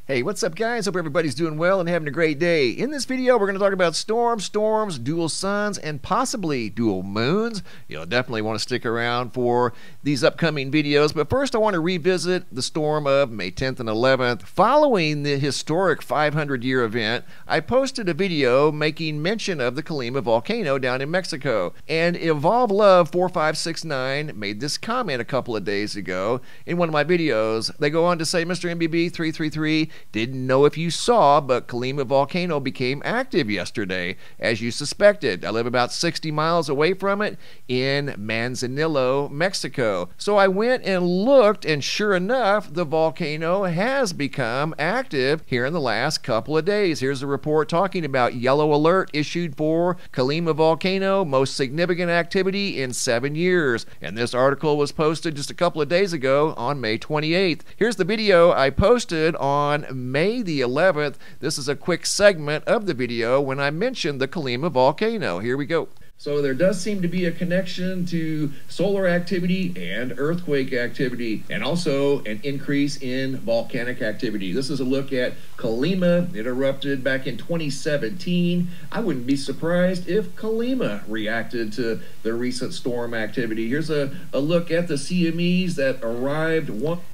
Hey, what's up guys? Hope everybody's doing well and having a great day. In this video, we're going to talk about storms, dual suns, and possibly dual moons. You'll definitely want to stick around for these upcoming videos. But first, I want to revisit the storm of May 10th and 11th. Following the historic 500-year event, I posted a video making mention of the Colima Volcano down in Mexico. And Evolve Love 4569 made this comment a couple of days ago in one of my videos. They go on to say, Mr. MBB 333, didn't know if you saw, but Colima Volcano became active yesterday, as you suspected. I live about 60 miles away from it in Manzanillo, Mexico. So I went and looked, and sure enough, the volcano has become active here in the last couple of days. Here's a report talking about yellow alert issued for Colima Volcano, most significant activity in 7 years. And this article was posted just a couple of days ago on May 28th. Here's the video I posted on May the 11th. This is a quick segment of the video when I mentioned the Colima Volcano. Here we go. So there does seem to be a connection to solar activity and earthquake activity, and also an increase in volcanic activity. This is a look at Colima. It erupted back in 2017. I wouldn't be surprised if Colima reacted to the recent storm activity. Here's a look at the CMEs that arrived.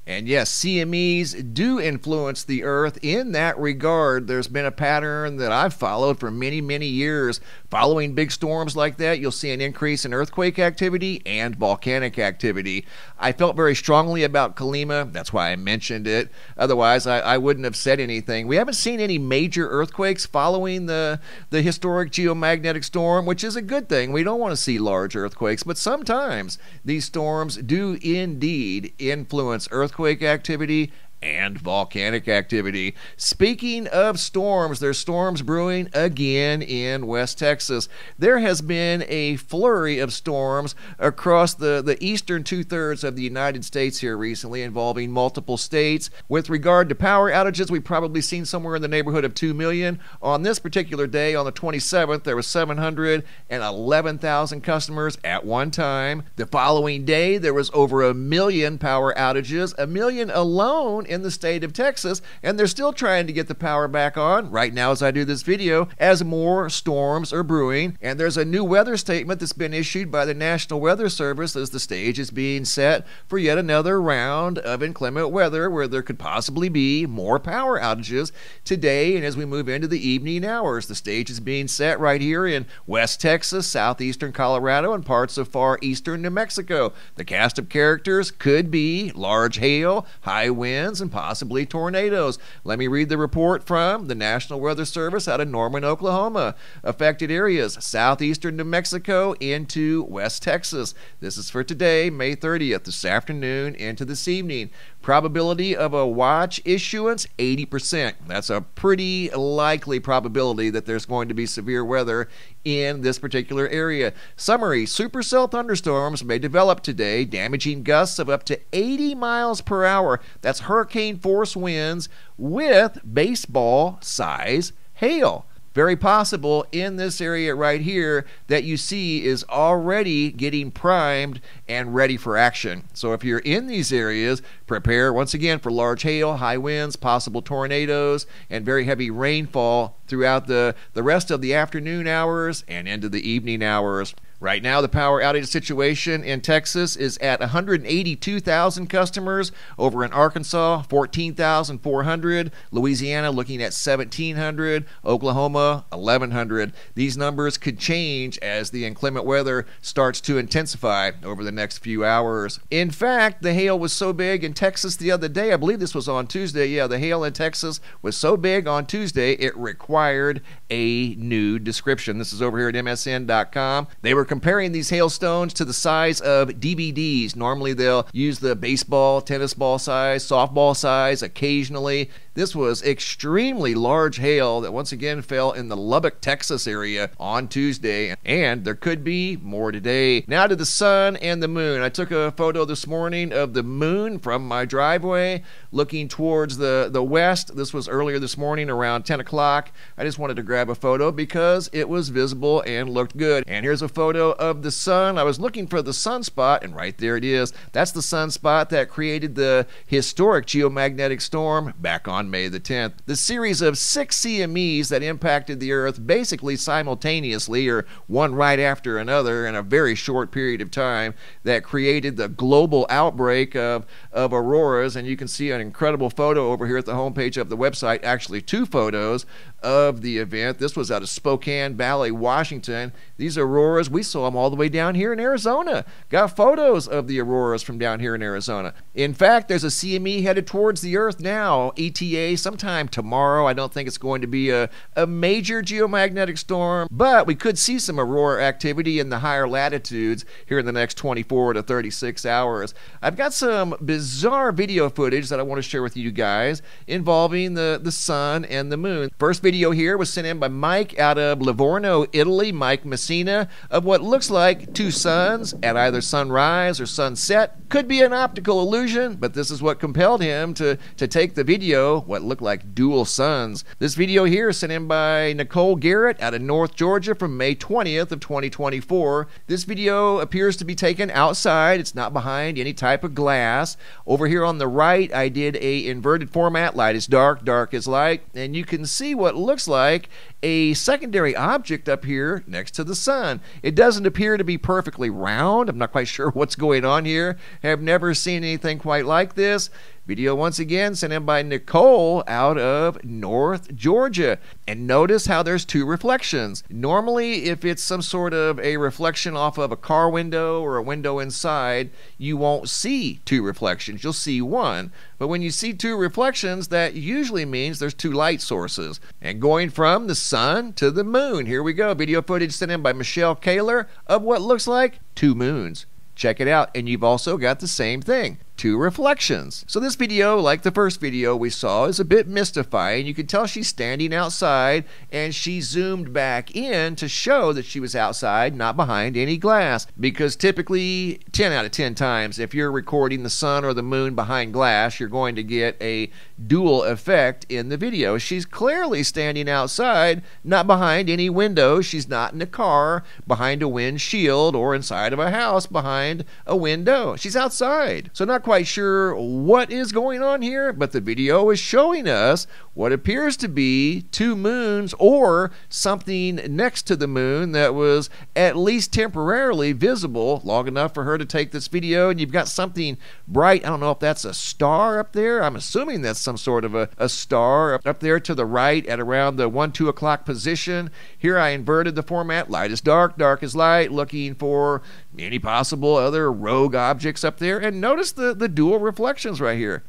And yes, CMEs do influence the Earth in that regard. There's been a pattern that I've followed for many, many years. Following big storms like that, you'll see an increase in earthquake activity and volcanic activity. I felt very strongly about Colima. That's why I mentioned it. Otherwise, I wouldn't have said anything. We haven't seen any major earthquakes following the historic geomagnetic storm, which is a good thing. We don't want to see large earthquakes, but sometimes these storms do indeed influence earthquake activity and volcanic activity. Speaking of storms, there's storms brewing again in West Texas. There has been a flurry of storms across the eastern two-thirds of the United States here recently, involving multiple states. With regard to power outages, we've probably seen somewhere in the neighborhood of 2 million. On this particular day, on the 27th, there was 711,000 customers at one time. The following day, there was over 1 million power outages, 1 million alone in the state of Texas, and they're still trying to get the power back on right now as I do this video, as more storms are brewing. And there's a new weather statement that's been issued by the National Weather Service as the stage is being set for yet another round of inclement weather where there could possibly be more power outages today and as we move into the evening hours. The stage is being set right here in West Texas, southeastern Colorado, and parts of far eastern New Mexico. The cast of characters could be large hail, high winds, and possibly tornadoes. Let me read the report from the National Weather Service out of Norman, Oklahoma. Affected areas: southeastern New Mexico into West Texas. This is for today, May 30th, this afternoon into this evening. Probability of a watch issuance, 80%. That's a pretty likely probability that there's going to be severe weather in this particular area. Summary: supercell thunderstorms may develop today, damaging gusts of up to 80 miles per hour. That's hurricane force winds with baseball size hail. Very possible in this area right here that you see is already getting primed and ready for action. So if you're in these areas, prepare once again for large hail, high winds, possible tornadoes, and very heavy rainfall throughout the rest of the afternoon hours and into the evening hours. Right now, the power outage situation in Texas is at 182,000 customers. Over in Arkansas, 14,400. Louisiana looking at 1,700. Oklahoma, 1,100. These numbers could change as the inclement weather starts to intensify over the next few hours. In fact, the hail was so big in Texas the other day, I believe this was on Tuesday. Yeah, the hail in Texas was so big on Tuesday, it required a new description. This is over here at MSN.com. They were comparing these hailstones to the size of DVDs. Normally they'll use the baseball, tennis ball size, softball size occasionally. This was extremely large hail that once again fell in the Lubbock, Texas area on Tuesday, and there could be more today. Now to the sun and the moon. I took a photo this morning of the moon from my driveway looking towards the west. This was earlier this morning around 10 o'clock. I just wanted to grab a photo because it was visible and looked good. And here's a photo of the sun. I was looking for the sunspot, and right there it is. That's the sunspot that created the historic geomagnetic storm back on on May the 10th. The series of 6 CMEs that impacted the Earth basically simultaneously, or one right after another in a very short period of time, that created the global outbreak of auroras. And you can see an incredible photo over here at the homepage of the website, actually 2 photos of the event. This was out of Spokane Valley, Washington. These auroras, we saw them all the way down here in Arizona. Got photos of the auroras from down here in Arizona. In fact, there's a CME headed towards the Earth now, ETA, sometime tomorrow. I don't think it's going to be a major geomagnetic storm, but we could see some aurora activity in the higher latitudes here in the next 24 to 36 hours. I've got some bizarre video footage that I want to share with you guys involving the sun and the moon. First video here was sent in by Mike out of Livorno, Italy, Mike Messina, of what looks like 2 suns at either sunrise or sunset. Could be an optical illusion, but this is what compelled him to take the video, what looked like dual suns. This video here is sent in by Nicole Garrett out of North Georgia from May 20th of 2024. This video appears to be taken outside. It's not behind any type of glass. Over here on the right, I did a inverted format. Light is dark, dark is light, and you can see what looks like a secondary object up here next to the sun. It doesn't appear to be perfectly round. I'm not quite sure what's going on here. Have never seen anything quite like this. Video once again sent in by Nicole out of North Georgia. And notice how there's 2 reflections. Normally, if it's some sort of a reflection off of a car window or a window inside, you won't see 2 reflections. You'll see 1. But when you see 2 reflections, that usually means there's 2 light sources. And going from the sun to the moon, here we go. Video footage sent in by Michelle Kaler of what looks like 2 moons. Check it out, and you've also got the same thing. 2 reflections. So this video, like the first video we saw, is a bit mystifying. You can tell she's standing outside, and she zoomed back in to show that she was outside, not behind any glass. Because typically, 10 out of 10 times, if you're recording the sun or the moon behind glass, you're going to get a dual effect in the video. She's clearly standing outside, not behind any window. She's not in a car, behind a windshield, or inside of a house behind a window. She's outside. So not quite sure what is going on here, but the video is showing us what appears to be 2 moons or something next to the moon that was at least temporarily visible long enough for her to take this video. And you've got something bright. I don't know if that's a star up there. I'm assuming that's some sort of a star up there to the right at around the 1-2 o'clock position. Here I inverted the format. Light is dark, dark is light, looking for any possible other rogue objects up there. And notice the dual reflections right here.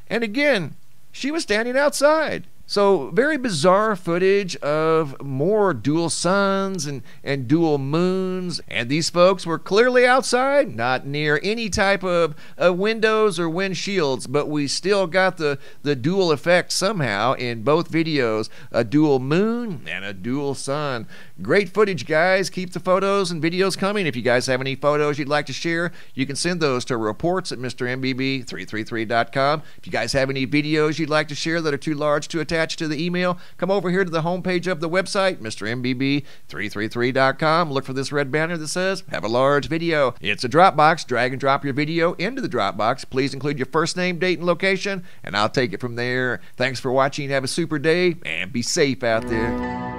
And again, she was standing outside. So very bizarre footage of more dual suns and dual moons. And these folks were clearly outside, not near any type of windows or windshields, but we still got the dual effect somehow in both videos, a dual moon and a dual sun. Great footage, guys. Keep the photos and videos coming. If you guys have any photos you'd like to share, you can send those to reports at MrMBB333.com. If you guys have any videos you'd like to share that are too large to attach to the email, come over here to the homepage of the website, MrMBB333.com. Look for this red banner that says, have a large video. It's a Dropbox. Drag and drop your video into the Dropbox. Please include your first name, date, and location, and I'll take it from there. Thanks for watching. Have a super day, and be safe out there.